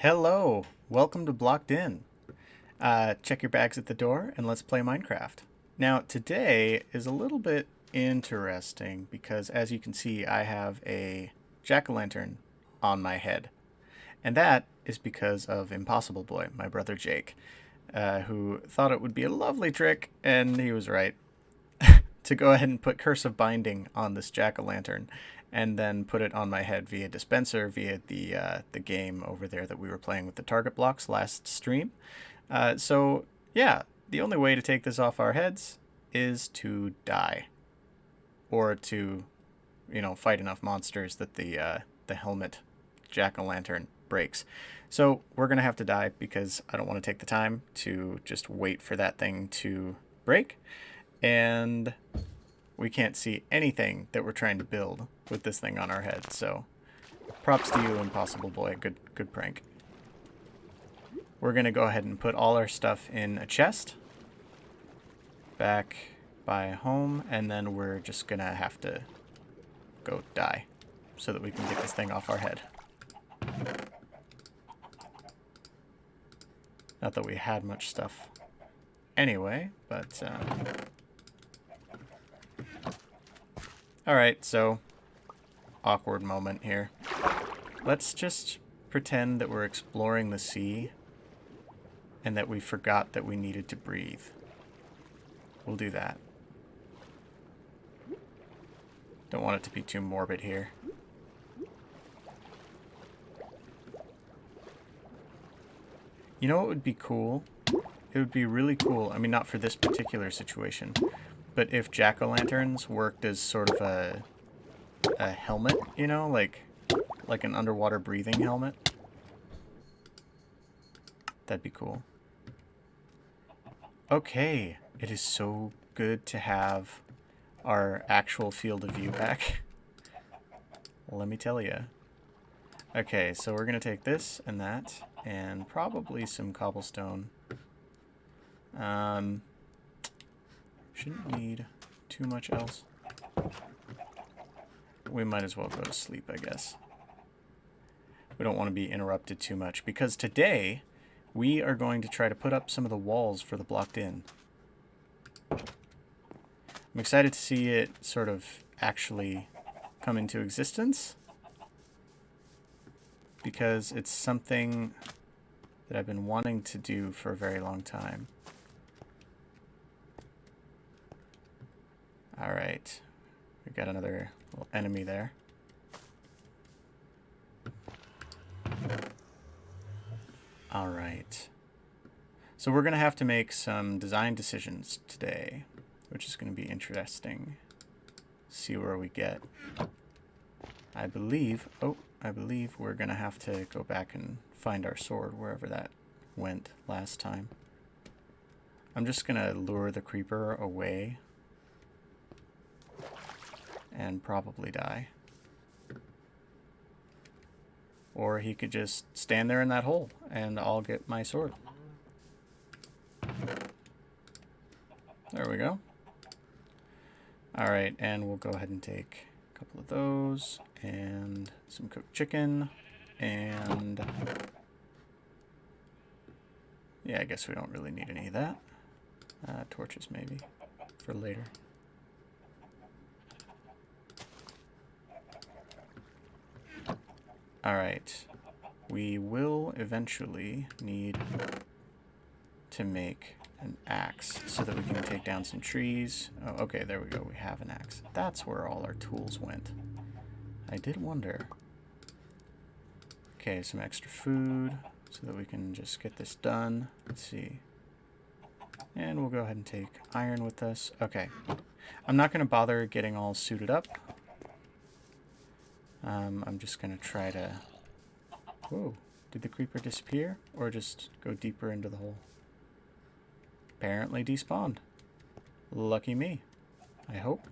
Hello, welcome to Blocked In. Check your bags at the door and let's play Minecraft. Now, today is a little bit interesting because, as you can see, I have a jack-o'-lantern on my head. And that is because of Impossible Boy, my brother Jake, who thought it would be a lovely trick, and he was right, to go ahead and put cursive binding on this jack-o'-lantern and then put it on my head via dispenser via the game over there that we were playing with the target blocks last stream. So yeah, the only way to take this off our heads is to die, or to, fight enough monsters that the helmet jack-o'-lantern breaks. So we're gonna have to die because I don't want to take the time to just wait for that thing to break, and we can't see anything that we're trying to build with this thing on our head. So props to you, Impossible Boy. Good prank. We're going to go ahead and put all our stuff in a chest back by home, and then we're just going to have to go die so that we can get this thing off our head. Not that we had much stuff anyway, but alright, so awkward moment here. Let's just pretend that we're exploring the sea and that we forgot that we needed to breathe. We'll do that. Don't want it to be too morbid here. You know what would be cool? It would be really cool, I mean, not for this particular situation, but if jack-o'-lanterns worked as sort of a helmet, like an underwater breathing helmet. That'd be cool. Okay, it is so good to have our actual field of view back. Let me tell you. Okay, so we're gonna take this and that, and probably some cobblestone. Shouldn't need too much else. We might as well go to sleep, I guess. We don't want to be interrupted too much, because today we are going to try to put up some of the walls for the Blocked In. I'm excited to see it sort of actually come into existence, because it's something that I've been wanting to do for a very long time. Alright, we got another little enemy there. Alright. So we're going to have to make some design decisions today, which is going to be interesting. See where we get. I believe we're going to have to go back and find our sword wherever that went last time. I'm just going to lure the creeper away and probably die. Or he could just stand there in that hole and I'll get my sword. There we go. Alright, and we'll go ahead and take a couple of those and some cooked chicken and yeah, I guess we don't really need any of that. Torches maybe for later. Alright, we will eventually need to make an axe so that we can take down some trees. Oh, okay, there we go, we have an axe. That's where all our tools went. I did wonder. Okay, some extra food so that we can just get this done. Let's see. And we'll go ahead and take iron with us. Okay, I'm not going to bother getting all suited up. I'm just going to try to... Whoa, did the creeper disappear or just go deeper into the hole? Apparently despawned. Lucky me. I hope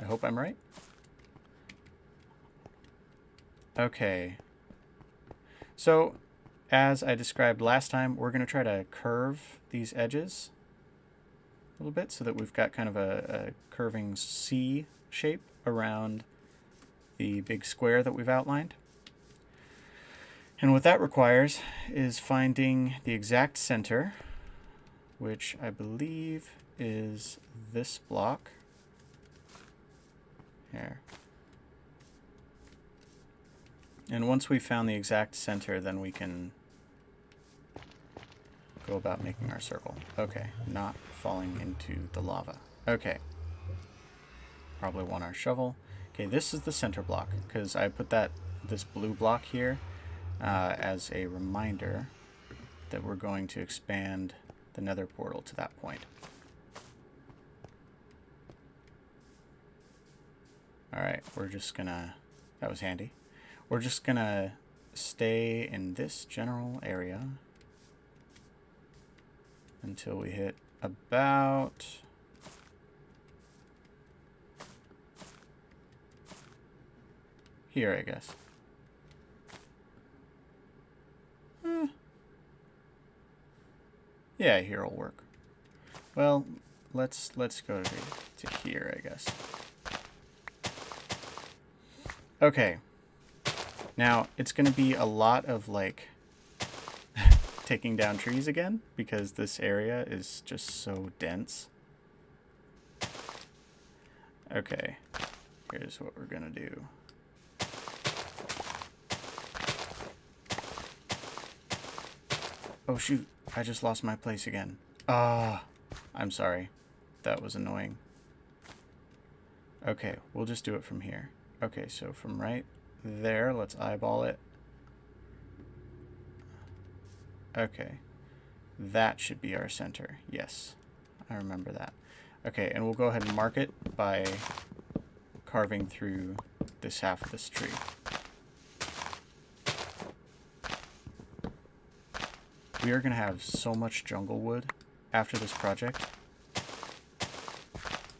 I'm right. Okay. So, as I described last time, we're going to try to curve these edges a little bit so that we've got kind of a curving C shape around the big square that we've outlined. And what that requires is finding the exact center, which I believe is this block here. And once we've found the exact center, then we can go about making our circle. Okay, not falling into the lava. Okay. Probably want our shovel. Okay, this is the center block, because I put this blue block here as a reminder that we're going to expand the nether portal to that point. Alright, we're just gonna... That was handy. We're just gonna stay in this general area until we hit about... here, I guess. Yeah, here will work. Well, let's go to here, I guess. Okay. Now, it's going to be a lot of, like, taking down trees again, because this area is just so dense. Okay. Here's what we're going to do. Oh, shoot. I just lost my place again. Ah, I'm sorry. That was annoying. Okay, we'll just do it from here. Okay, so from right there, let's eyeball it. Okay. That should be our center. Yes, I remember that. Okay, and we'll go ahead and mark it by carving through this half of this tree. We are going to have so much jungle wood after this project.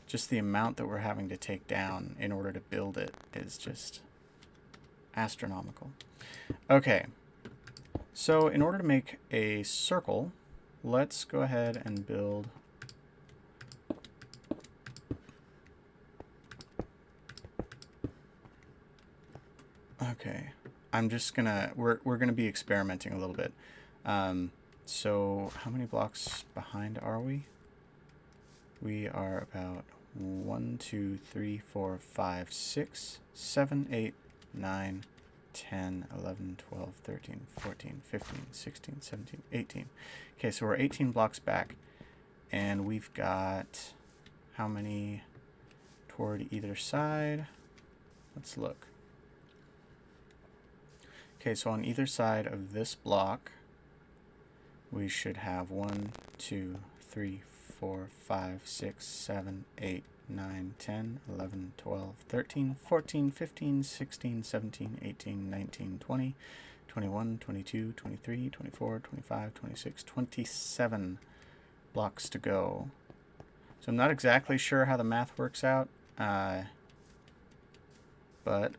Just the amount that we're having to take down in order to build it is just astronomical. Okay, so in order to make a circle, let's go ahead and build... Okay, I'm just gonna... We're gonna be experimenting a little bit. So how many blocks behind are we? We are about 1, 2, 3, 4, 5, 6, 7, 8, 9, 10, 11, 12, 13, 14, 15, 16, 17, 18. Okay, so we're 18 blocks back, and we've got how many toward either side? Let's look. Okay, so on either side of this block, we should have 1, 2, 3, 4, 5, 6, 7, 8, 9, 10, 11, 12, 13, 14, 15, 16, 17, 18, 19, 20, 21, 22, 23, 24, 25, 26, 27 blocks to go. So I'm not exactly sure how the math works out, but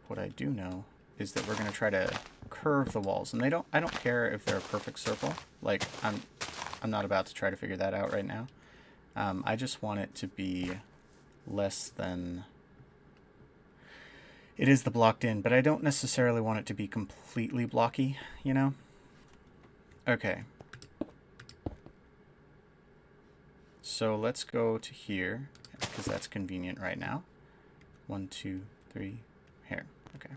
what I do know is that we're going to try to curve the walls, and I don't care if they're a perfect circle. Like, I'm not about to try to figure that out right now. I just want it to be less than it is the blocked in, but I don't necessarily want it to be completely blocky, you know? Okay. So let's go to here, because that's convenient right now. 1, 2, 3, here. Okay.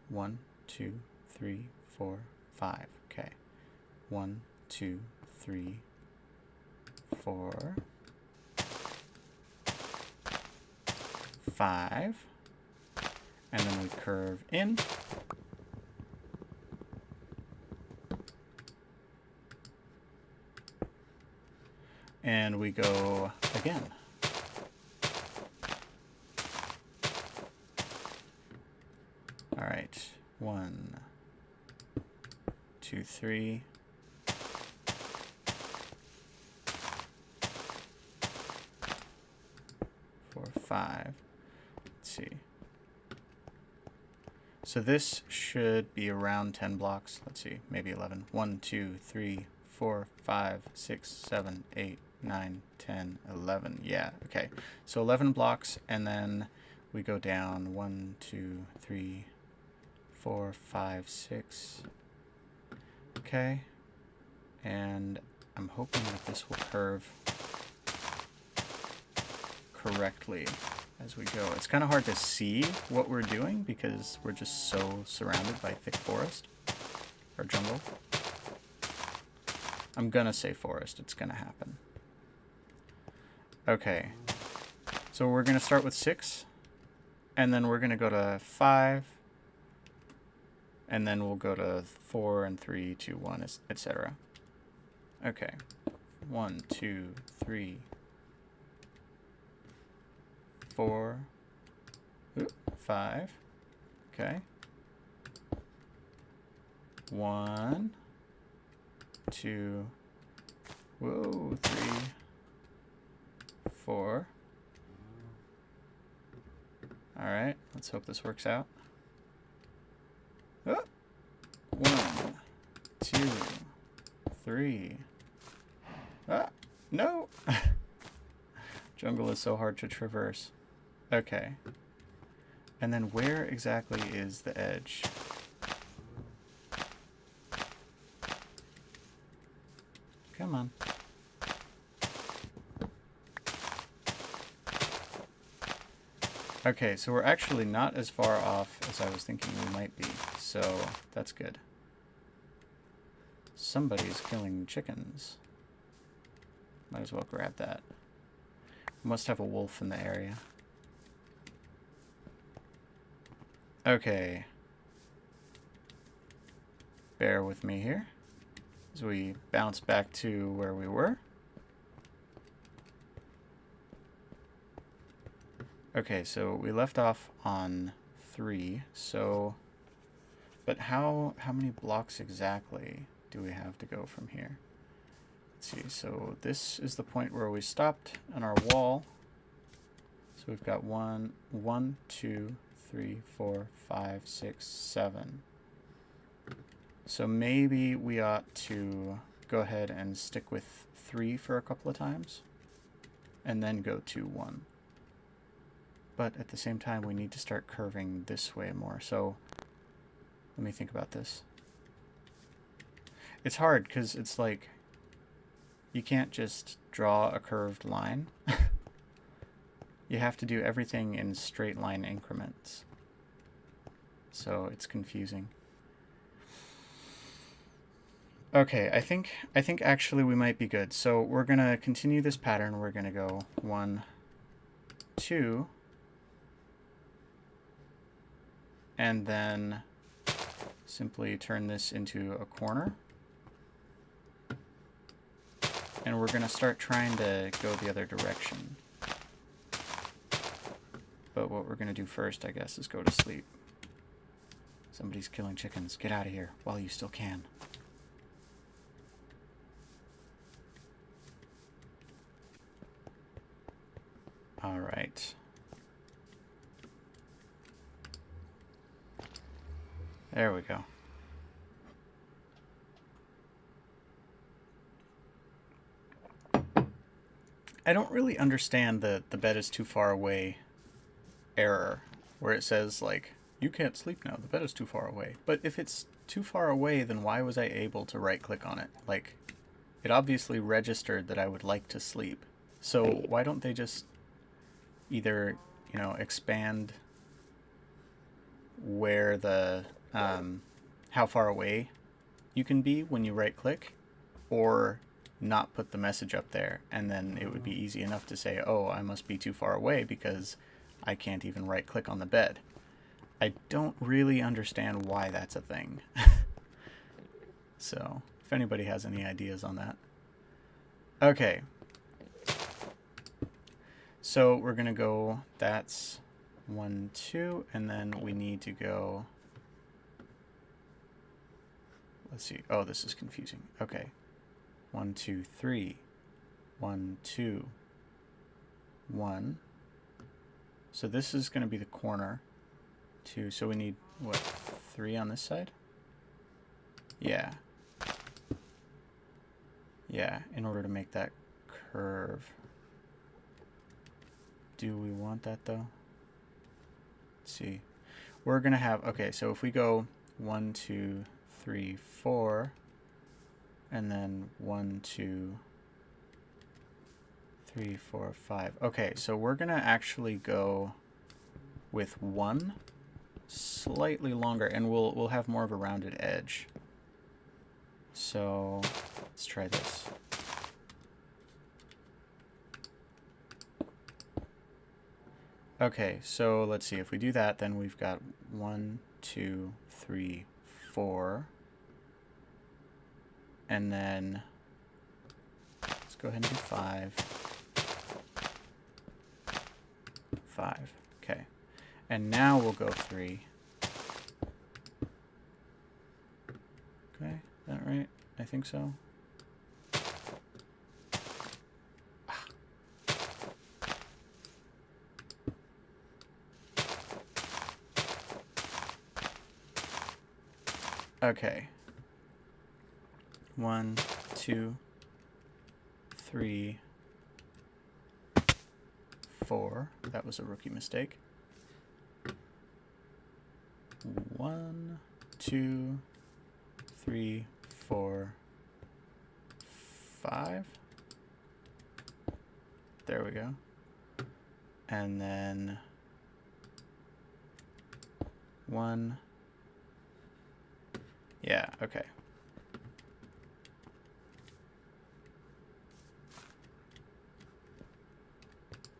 1, 2, 3, 4, 5. Okay. 1, 2, 3, 4, 5. And then we curve in. And we go again. All right. 1, 2, 3. 4, 5. Let's see. So this should be around 10 blocks. Let's see, maybe 11. 1, 2, 3, 4, 5, 6, 7, 8, 9, 10, 11. Yeah, okay. So 11 blocks, and then we go down 1, 2, 3, 4, 5, 6. Okay. And I'm hoping that this will curve correctly as we go. It's kind of hard to see what we're doing because we're just so surrounded by thick forest or jungle. I'm gonna say forest. It's gonna happen. Okay. So we're gonna start with 6, and then we're gonna go to 5, and then we'll go to 4 and 3, 2, 1, etc. Okay. 1, 2, 3, 4, 5. Okay. 1, 2, 3, 4. All right, let's hope this works out. Oh. 1, 2, 3. Ah, no! Jungle is so hard to traverse. Okay. And then where exactly is the edge? Come on. Okay, so we're actually not as far off as I was thinking we might be, so that's good. Somebody's killing chickens. Might as well grab that. We must have a wolf in the area. Okay. Bear with me here as we bounce back to where we were. Okay, so we left off on 3, so... But how many blocks exactly do we have to go from here? Let's see, so this is the point where we stopped on our wall. So we've got 1, 2, 3, 4, 5, 6, 7. So maybe we ought to go ahead and stick with 3 for a couple of times, and then go to 1. But at the same time, we need to start curving this way more. So let me think about this. It's hard because it's like you can't just draw a curved line. You have to do everything in straight line increments. So it's confusing. Okay, I think actually we might be good. So we're gonna continue this pattern. We're gonna go 1, 2, and then simply turn this into a corner. And we're gonna start trying to go the other direction. But what we're gonna do first, I guess, is go to sleep. Somebody's killing chickens. Get out of here while you still can. All right. There we go. I don't really understand the bed is too far away error, where it says, like, you can't sleep now, the bed is too far away. But if it's too far away, then why was I able to right-click on it? Like, it obviously registered that I would like to sleep. So why don't they just either, you know, expand where the, how far away you can be when you right-click, or not put the message up there, and then it would be easy enough to say, oh, I must be too far away because I can't even right-click on the bed. I don't really understand why that's a thing. So, if anybody has any ideas on that. Okay. So we're gonna go, that's 1, 2, and then we need to go, let's see, oh, this is confusing. Okay. 1, 2, 3. 1, 2, 1. So this is going to be the corner. 2. So we need, what, 3 on this side? Yeah. Yeah, in order to make that curve. Do we want that, though? Let's see. we're going to have, okay, so if we go 1, 2, 3, 4, and then 1, 2, 3, 4, 5. Okay, so we're going to actually go with 1 slightly longer, and we'll have more of a rounded edge. So let's try this. Okay, so let's see. If we do that, then we've got 1, 2, 3, 4. And then let's go ahead and do 5. 5. Okay. And now we'll go 3. Okay, is that right? I think so. Okay. 1, 2, 3, 4. That was a rookie mistake. 1, 2, 3, 4, 5. There we go. And then 1. Yeah, okay.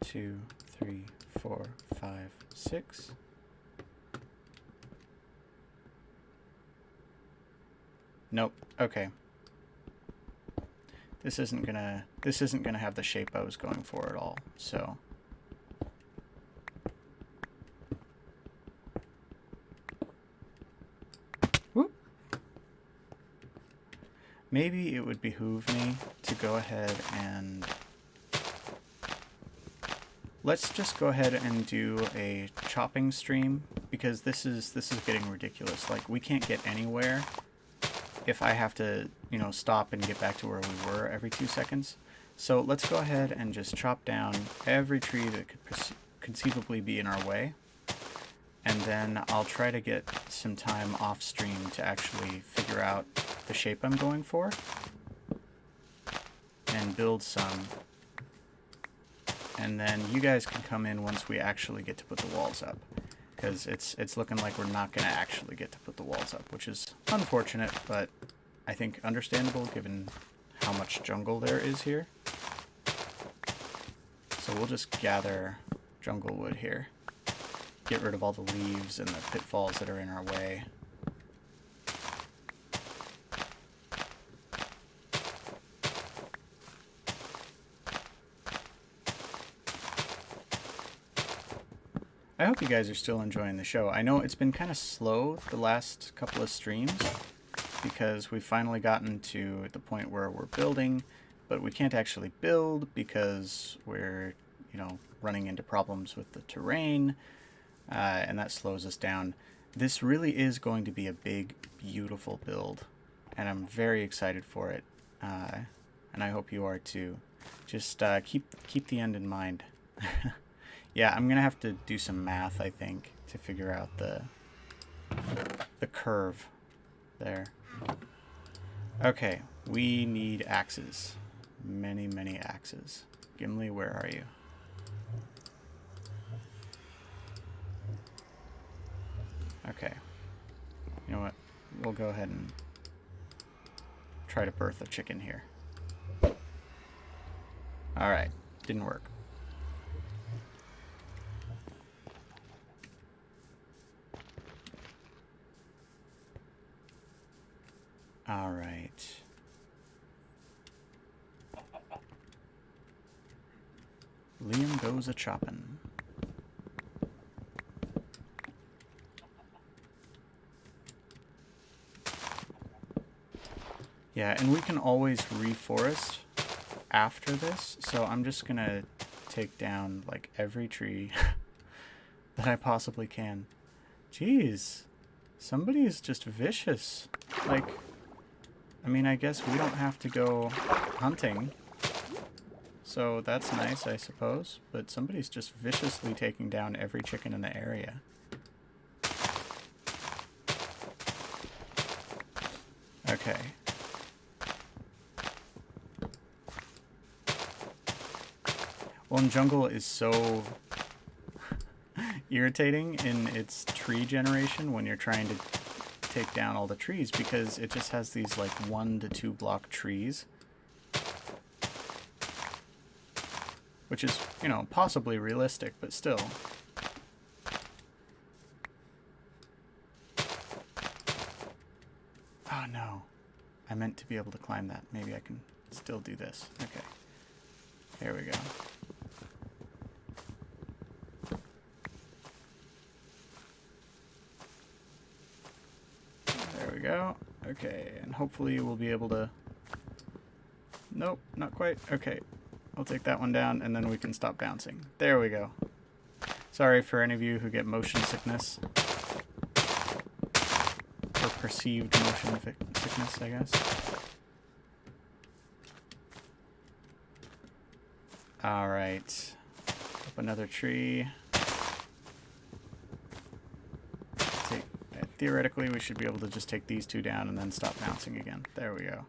Two, 3, 4, 5, 6. Nope. Okay. This isn't gonna have the shape I was going for at all. So whoop. Maybe it would behoove me to go ahead and let's just go ahead and do a chopping stream, because this is getting ridiculous. Like, we can't get anywhere if I have to, you know, stop and get back to where we were every 2 seconds. So let's go ahead and just chop down every tree that could conceivably be in our way. And then I'll try to get some time off stream to actually figure out the shape I'm going for and build some. And then you guys can come in once we actually get to put the walls up, because it's looking like we're not going to actually get to put the walls up, which is unfortunate, but I think understandable given how much jungle there is here. So we'll just gather jungle wood here, get rid of all the leaves and the pitfalls that are in our way. I hope you guys are still enjoying the show. I know it's been kind of slow the last couple of streams because we've finally gotten to the point where we're building, but we can't actually build because we're, you know, running into problems with the terrain, and that slows us down. This really is going to be a big, beautiful build, and I'm very excited for it, and I hope you are too. Just keep the end in mind. Yeah, I'm gonna have to do some math, I think, to figure out the curve there. Okay, we need axes. Many, many axes. Gimli, where are you? Okay. You know what? We'll go ahead and try to birth a chicken here. Alright, didn't work. All right. Liam goes a choppin'. Yeah, and we can always reforest after this, so I'm just gonna take down like every tree that I possibly can. Jeez, somebody is just vicious. Like, I mean, I guess we don't have to go hunting, so that's nice, I suppose, but somebody's just viciously taking down every chicken in the area. Okay. Well, and jungle is so irritating in its tree generation when you're trying to take down all the trees, because it just has these like 1 to 2 block trees, which is, you know, possibly realistic, but still. Oh no, I meant to be able to climb that. Maybe I can still do this. Okay, here we go. There we go. Okay, and hopefully we'll be able to... Nope, not quite. Okay, I'll take that one down and then we can stop bouncing. There we go. Sorry for any of you who get motion sickness. Or perceived motion sickness, I guess. Alright. Up another tree. Theoretically, we should be able to just take these 2 down and then stop bouncing again. There we go.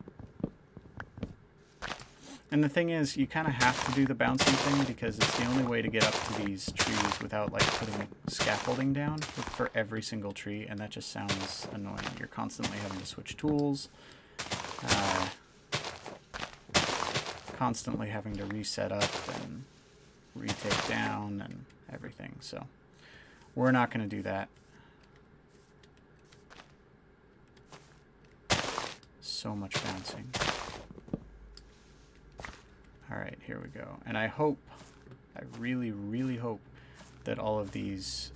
And the thing is, you kind of have to do the bouncing thing because it's the only way to get up to these trees without like putting scaffolding down for every single tree, and that just sounds annoying. You're constantly having to switch tools, constantly having to reset up and retake down and everything. So we're not going to do that. So much bouncing. Alright, here we go. And I hope, I really, really hope that all of these,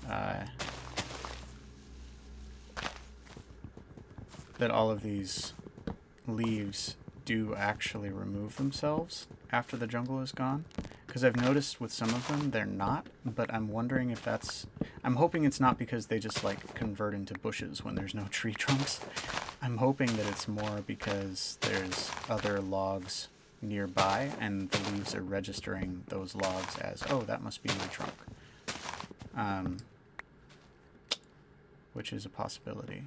leaves do actually remove themselves after the jungle is gone. Because I've noticed with some of them, they're not, but I'm wondering if that's... I'm hoping it's not because they just, like, convert into bushes when there's no tree trunks. I'm hoping that it's more because there's other logs nearby, and the leaves are registering those logs as, oh, that must be my trunk. Which is a possibility.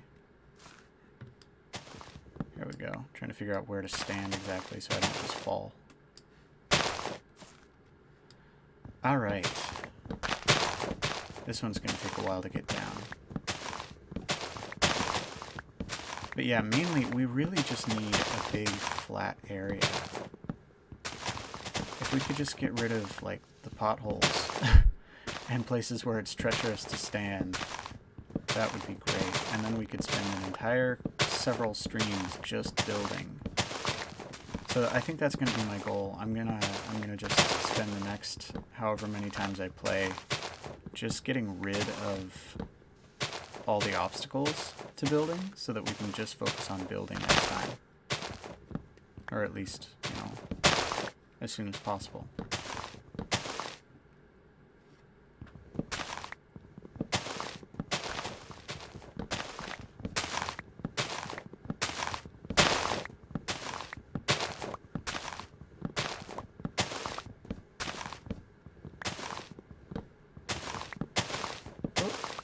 Here we go. Trying to figure out where to stand exactly so I don't just fall. Alright. This one's going to take a while to get down. But yeah, mainly we really just need a big flat area. If we could just get rid of like the potholes and places where it's treacherous to stand, that would be great. And then we could spend an entire several streams just building. So I think that's going to be my goal. I'm gonna just spend the next however many times I play just getting rid of all the obstacles to building so that we can just focus on building next time. Or at least, you know, as soon as possible.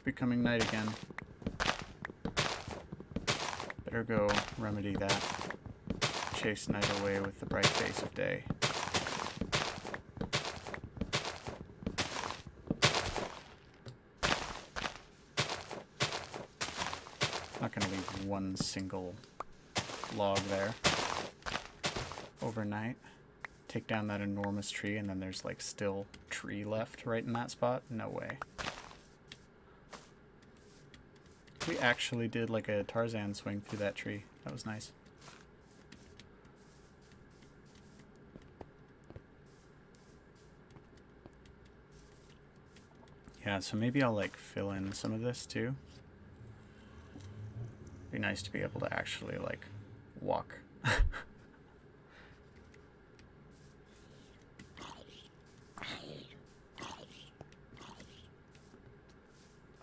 Becoming night again. Better go remedy that. Chase night away with the bright face of day. Not gonna leave one single log there overnight. Take down that enormous tree and then there's like still tree left right in that spot? No way. We actually did like a Tarzan swing through that tree. That was nice. Yeah, so maybe I'll like fill in some of this too. Be nice to be able to actually like walk.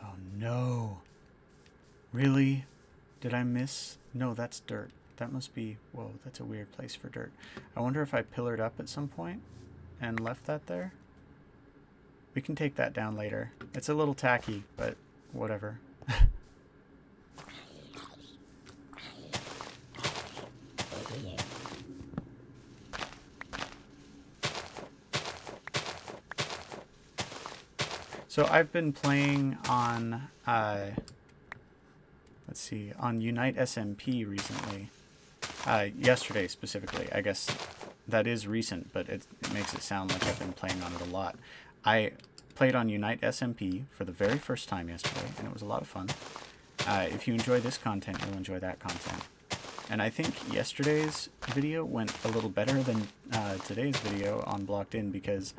Oh no. Really? Did I miss? No, that's dirt. That must be... Whoa, that's a weird place for dirt. I wonder if I pillared up at some point and left that there? We can take that down later. It's a little tacky, but whatever. So I've been playing on, let's see, on Unite SMP recently. Yesterday specifically. I guess that is recent, but it makes it sound like I've been playing on it a lot. I played on Unite SMP for the very first time yesterday, and it was a lot of fun. If you enjoy this content, you'll enjoy that content. And I think yesterday's video went a little better than today's video on BlockedInn because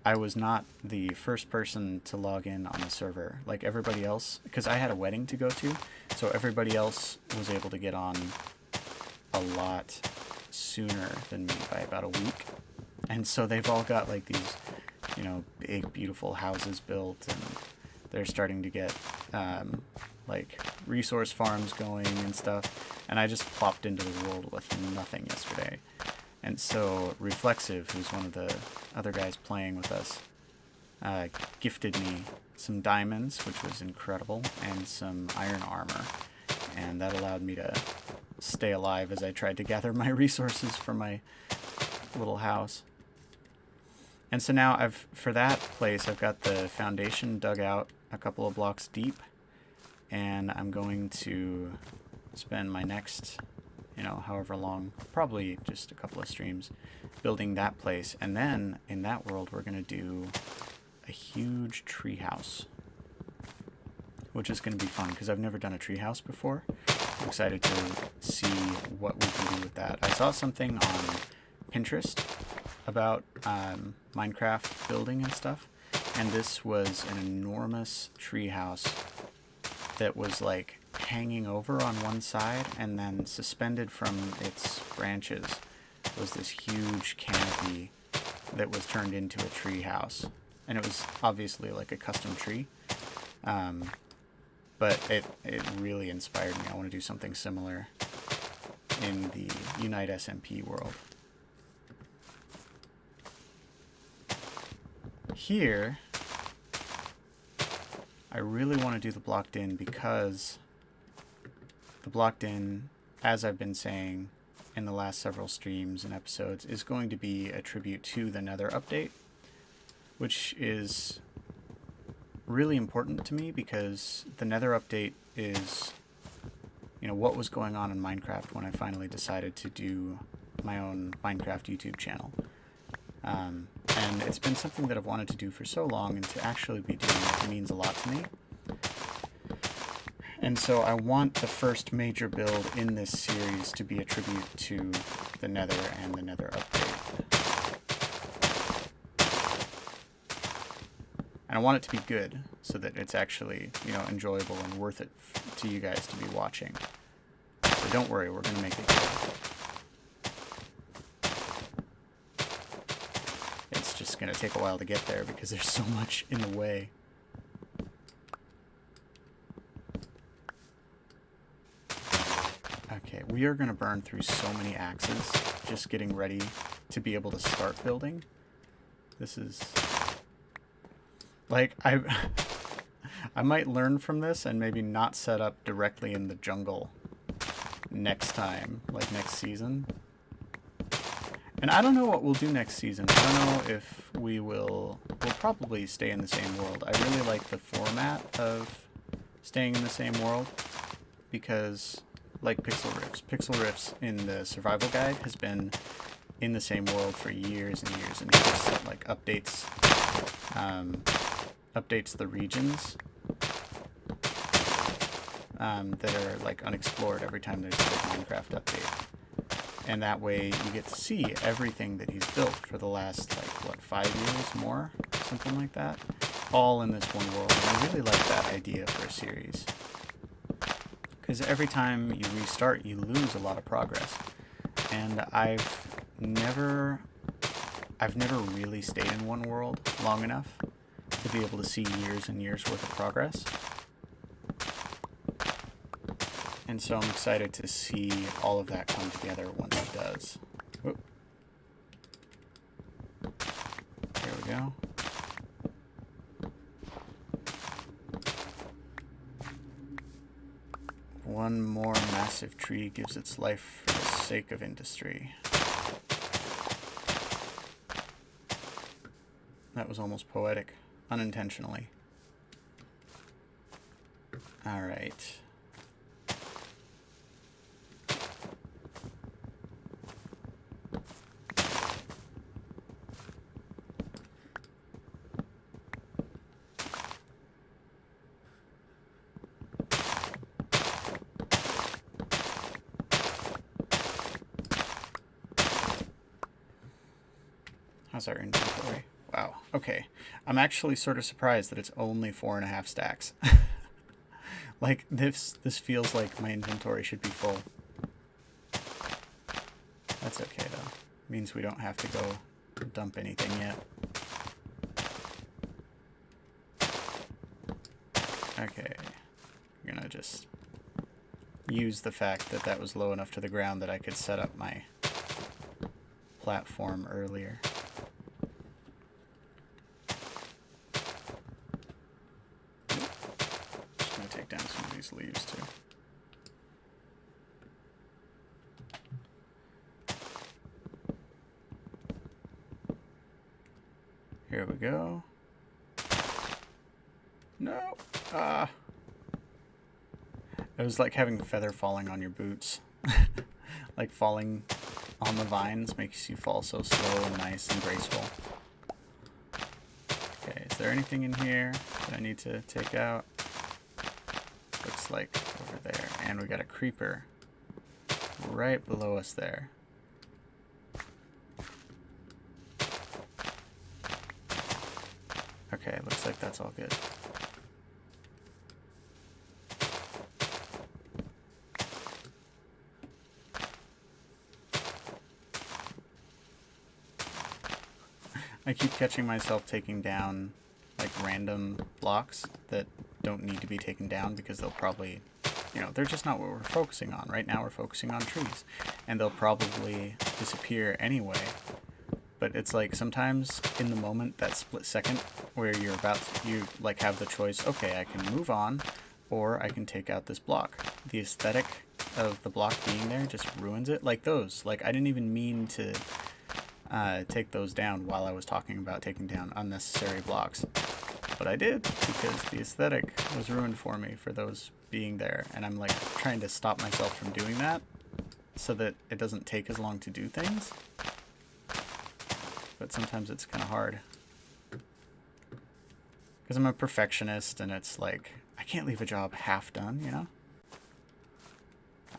I was not the first person to log in on the server. Like everybody else, because I had a wedding to go to, so everybody else was able to get on a lot sooner than me by about a week. And so they've all got like these, you know, big, beautiful houses built, and they're starting to get like resource farms going and stuff. And I just plopped into the world with nothing yesterday. And so Reflexive, who's one of the other guys playing with us, gifted me some diamonds, which was incredible, and some iron armor. And that allowed me to stay alive as I tried to gather my resources for my little house. And so now for that place, I've got the foundation dug out a couple of blocks deep, and I'm going to spend my next, you know, however long, probably just a couple of streams, building that place. And then in that world, we're going to do a huge treehouse, which is going to be fun because I've never done a treehouse before. I'm excited to see what we can do with that. I saw something on Pinterest about Minecraft building and stuff, and this was an enormous treehouse that was like hanging over on one side, and then suspended from its branches was this huge canopy that was turned into a tree house. And it was obviously like a custom tree, but it really inspired me. I want to do something similar in the Unite SMP world. Here, I really want to do the BlockedInn because the BlockedInn, as I've been saying in the last several streams and episodes, is going to be a tribute to the Nether update, which is really important to me because the Nether update is, you know, what was going on in Minecraft when I finally decided to do my own Minecraft YouTube channel. And it's been something that I've wanted to do for so long, and to actually be doing it means a lot to me. And so I want the first major build in this series to be a tribute to the Nether and the Nether update. And I want it to be good, so that it's actually, you know, enjoyable and worth it to you guys to be watching. So don't worry, we're going to make it good. It's just going to take a while to get there because there's so much in the way. Okay, we are going to burn through so many axes just getting ready to be able to start building. This is... like, I might learn from this and maybe not set up directly in the jungle next time, like next season. And I don't know what we'll do next season. I don't know if we'll probably stay in the same world. I really like the format of staying in the same world because, like Pixel Riffs in the survival guide has been in the same world for years and years, and he just like updates the regions that are like unexplored every time there's a big Minecraft update. And that way you get to see everything that he's built for the last, like, what, 5 years more? Something like that. All in this one world. And I really like that idea for a series. Because every time you restart, you lose a lot of progress. And I've never really stayed in one world long enough to be able to see years and years worth of progress. And so I'm excited to see all of that come together once it does. Whoop. There we go. One more massive tree gives its life for the sake of industry. That was almost poetic. unintentionally. All right. How's our inventory? Wow. Okay. I'm actually sort of surprised that it's only 4.5 stacks. Like, this feels like my inventory should be full. That's okay, though. Means we don't have to go dump anything yet. Okay. I'm gonna just use the fact that that was low enough to the ground that I could set up my platform earlier. Just gonna take down some of these leaves too. Here we go. No! It was like having feather falling on your boots. Like falling on the vines makes you fall so slow and nice and graceful. Okay, is there anything in here that I need to take out? Looks like over there. And we got a creeper right below us there. Okay, looks like that's all good. I keep catching myself taking down like random blocks that don't need to be taken down because they'll probably, you know, they're just not what we're focusing on. Right now we're focusing on trees, and they'll probably disappear anyway. But it's like sometimes in the moment, that split second where you're about to, you like have the choice, okay, I can move on or I can take out this block. The aesthetic of the block being there just ruins it. Like those, like I didn't even mean to take those down while I was talking about taking down unnecessary blocks. But I did, because the aesthetic was ruined for me for those being there. And I'm like trying to stop myself from doing that so that it doesn't take as long to do things. But sometimes it's kind of hard. Because I'm a perfectionist and it's like, I can't leave a job half done, you know?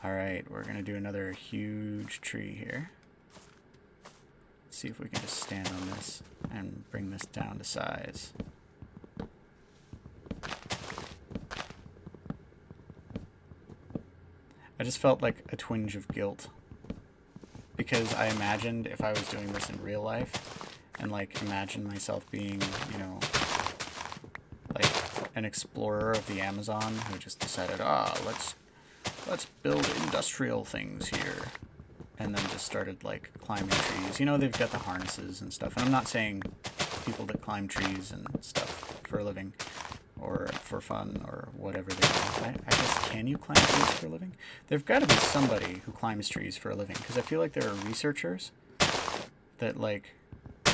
Alright, we're going to do another huge tree here. See if we can just stand on this and bring this down to size. I just felt like a twinge of guilt because I imagined if I was doing this in real life and like imagine myself being, you know, like an explorer of the Amazon who just decided, let's build industrial things here. And then just started like climbing trees. You know, they've got the harnesses and stuff. And I'm not saying people that climb trees and stuff for a living or for fun or whatever they do. I guess, can you climb trees for a living? There've got to be somebody who climbs trees for a living, because I feel like there are researchers that like,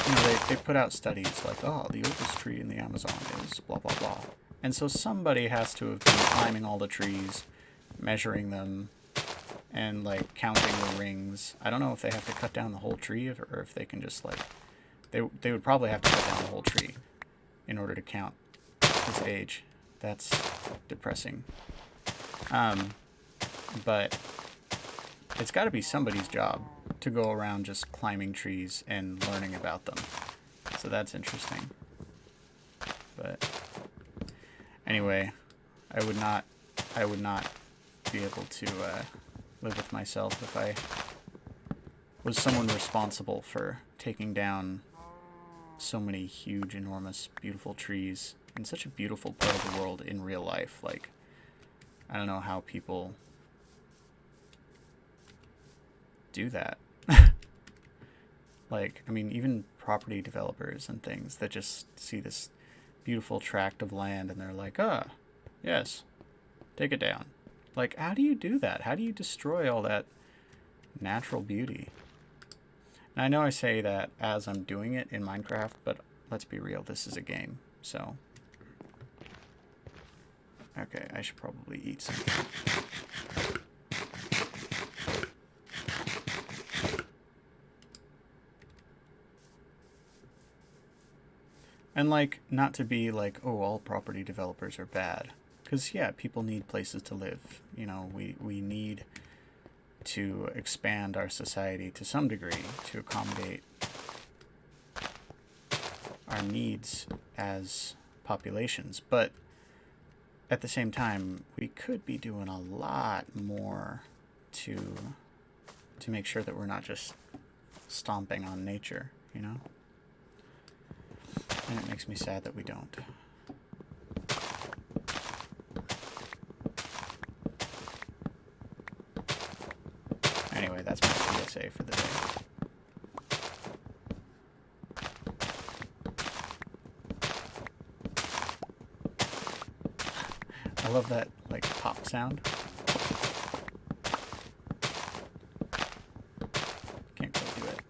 you know, they put out studies like, oh, the oldest tree in the Amazon is blah, blah, blah. And so somebody has to have been climbing all the trees, measuring them, and like counting the rings. I don't know if they have to cut down the whole tree or if they can just like, they would probably have to cut down the whole tree in order to count its age. That's depressing. But it's got to be somebody's job to go around just climbing trees and learning about them. So that's interesting. But anyway, I would not be able to live with myself if I was someone responsible for taking down so many huge, enormous, beautiful trees in such a beautiful part of the world in real life. Like, I don't know how people do that. Like, I mean, even property developers and things that just see this beautiful tract of land and they're like, yes, take it down. Like, how do you do that? How do you destroy all that natural beauty? And I know I say that as I'm doing it in Minecraft, but let's be real, this is a game. So, okay, I should probably eat something. And, like, not to be like, oh, all property developers are bad. Because, yeah, people need places to live. You know, we need to expand our society to some degree to accommodate our needs as populations. But at the same time, we could be doing a lot more to make sure that we're not just stomping on nature, you know? And it makes me sad that we don't. Anyway, that's my PSA for the day. I love that, like, pop sound. Can't quite do it.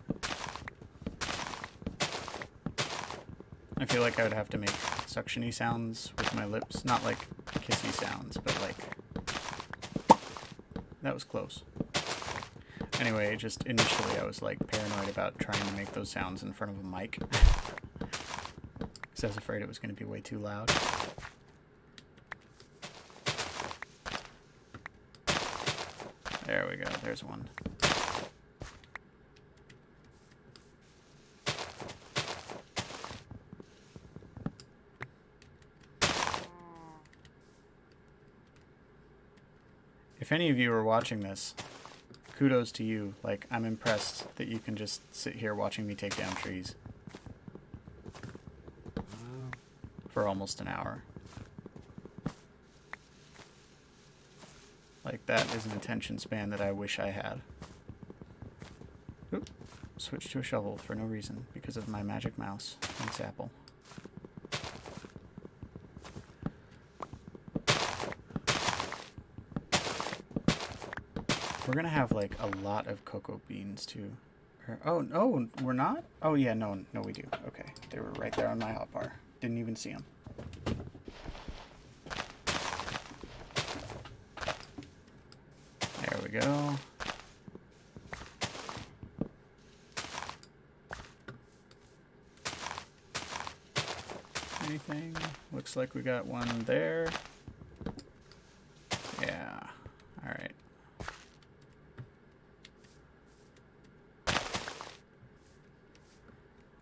I feel like I would have to make suction-y sounds with my lips. Not like kissy sounds, but like... That was close. Anyway, just initially I was like paranoid about trying to make those sounds in front of a mic. Because I was afraid it was going to be way too loud. There we go, there's one. If any of you are watching this, kudos to you. Like, I'm impressed that you can just sit here watching me take down trees for almost an hour. Like, that is an attention span that I wish I had. Oop, switch to a shovel for no reason because of my magic mouse. Thanks, Apple. We're gonna have like a lot of cocoa beans too. Oh, no, we're not? Oh yeah, no, we do. Okay, they were right there on my hotbar. Didn't even see them. There we go. Anything? Looks like we got one there. Yeah, all right.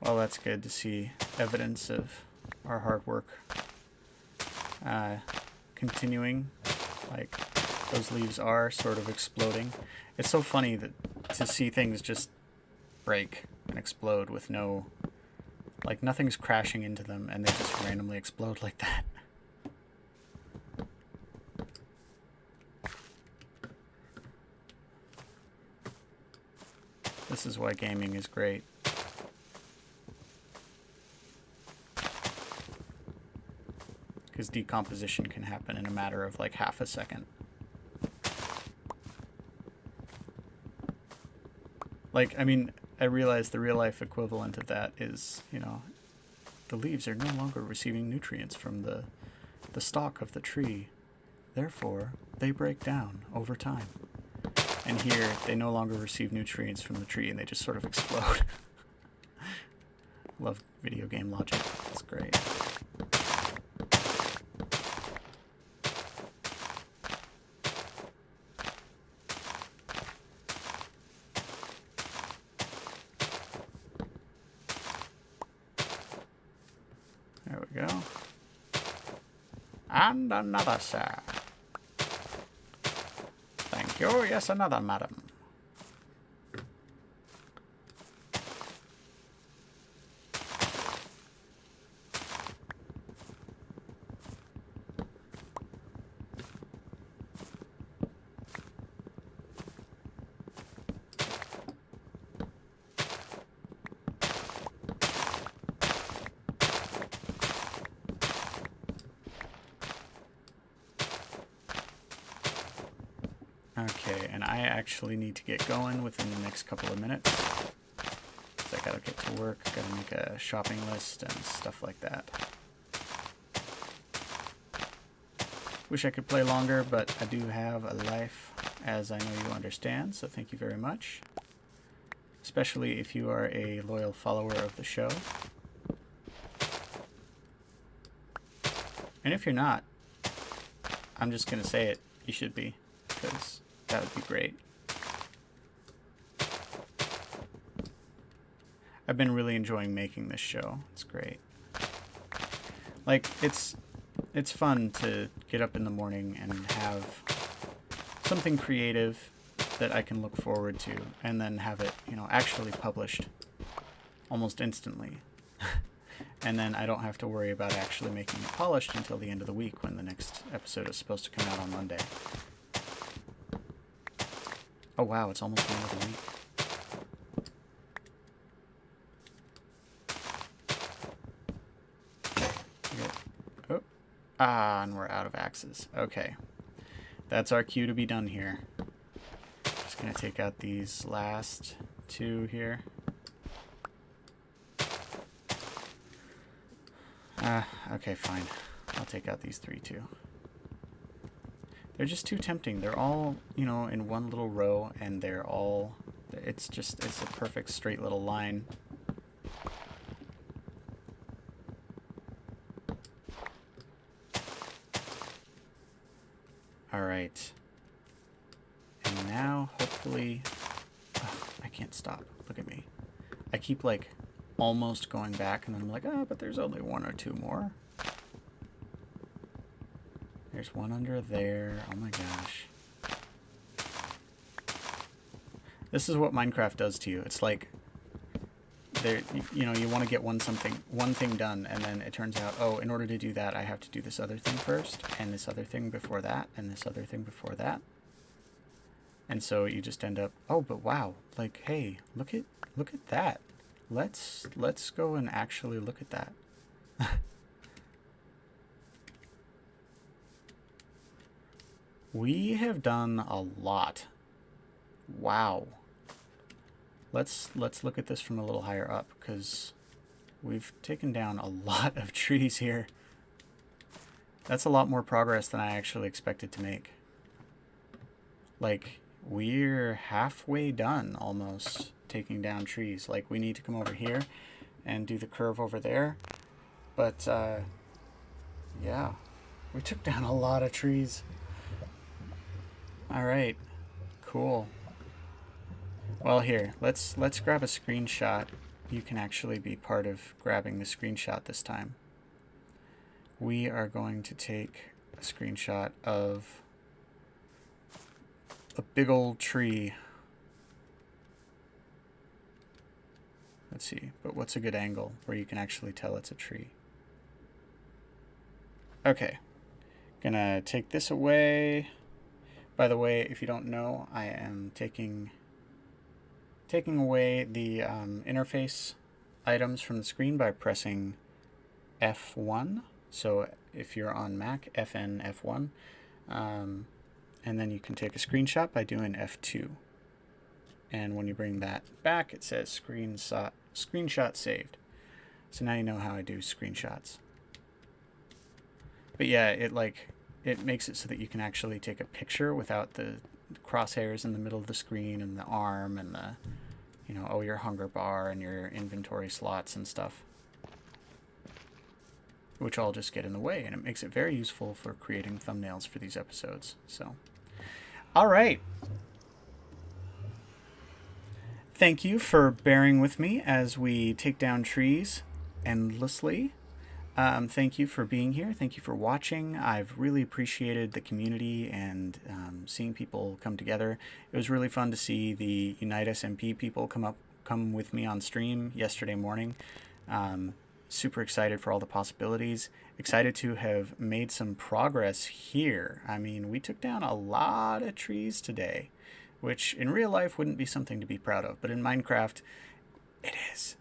Well, that's good to see evidence of our hard work continuing. Like, those leaves are sort of exploding. It's so funny that to see things just break and explode with no, like, nothing's crashing into them and they just randomly explode like that. This is why gaming is great. Because decomposition can happen in a matter of like half a second. Like, I mean, I realize the real life equivalent of that is, you know, the leaves are no longer receiving nutrients from the stalk of the tree. Therefore, they break down over time. And here, they no longer receive nutrients from the tree and they just sort of explode. Love video game logic. It's great. There we go. And another, sir. Thank you. Yes, another, madam. Okay, and I actually need to get going within the next couple of minutes. I gotta get to work, gotta make a shopping list and stuff like that. Wish I could play longer, but I do have a life, as I know you understand, so thank you very much. Especially if you are a loyal follower of the show. And if you're not, I'm just going to say it, you should be, because that would be great. I've been really enjoying making this show. It's great. Like, it's fun to get up in the morning and have something creative that I can look forward to, and then have it, you know, actually published almost instantly. And then I don't have to worry about actually making it polished until the end of the week when the next episode is supposed to come out on Monday. Oh wow, it's almost the end of the week. Oh. Ah, and we're out of axes. Okay. That's our cue to be done here. Just gonna take out these last two here. Okay, fine. I'll take out these three too. They're just too tempting. They're all, you know, in one little row, and they're all, it's a perfect straight little line. Alright. And now, hopefully, oh, I can't stop. Look at me. I keep, like, almost going back, and then I'm like, oh, but there's only one or two more. There's one under there. Oh my gosh. This is what Minecraft does to you. It's like, there, you know, you want to get one thing done, and then it turns out, oh, in order to do that, I have to do this other thing first, and this other thing before that, and this other thing before that. And so you just end up, oh, but wow, like, hey, look at that. Let's go and actually look at that. We have done a lot. Wow. Let's look at this from a little higher up, because we've taken down a lot of trees here. That's a lot more progress than I actually expected to make. Like, we're halfway done almost taking down trees. Like, we need to come over here and do the curve over there. But yeah, we took down a lot of trees. All right, cool. Well, here, let's grab a screenshot. You can actually be part of grabbing the screenshot this time. We are going to take a screenshot of a big old tree. Let's see, but what's a good angle where you can actually tell it's a tree? Okay, gonna take this away. By the way, if you don't know, I am taking away the interface items from the screen by pressing F1. So if you're on Mac, FN F1. And then you can take a screenshot by doing F2. And when you bring that back, it says screenshot saved. So now you know how I do screenshots. But yeah, it makes it so that you can actually take a picture without the crosshairs in the middle of the screen and the arm and the, you know, oh, your hunger bar and your inventory slots and stuff, which all just get in the way, and it makes it very useful for creating thumbnails for these episodes. So, all right. Thank you for bearing with me as we take down trees endlessly. Thank you for being here. Thank you for watching. I've really appreciated the community and seeing people come together. It was really fun to see the Unite SMP people come with me on stream yesterday morning. Super excited for all the possibilities. Excited to have made some progress here. I mean, we took down a lot of trees today, which in real life wouldn't be something to be proud of, but in Minecraft, it is.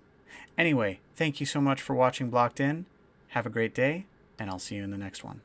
Anyway, thank you so much for watching BlockedInn. Have a great day, and I'll see you in the next one.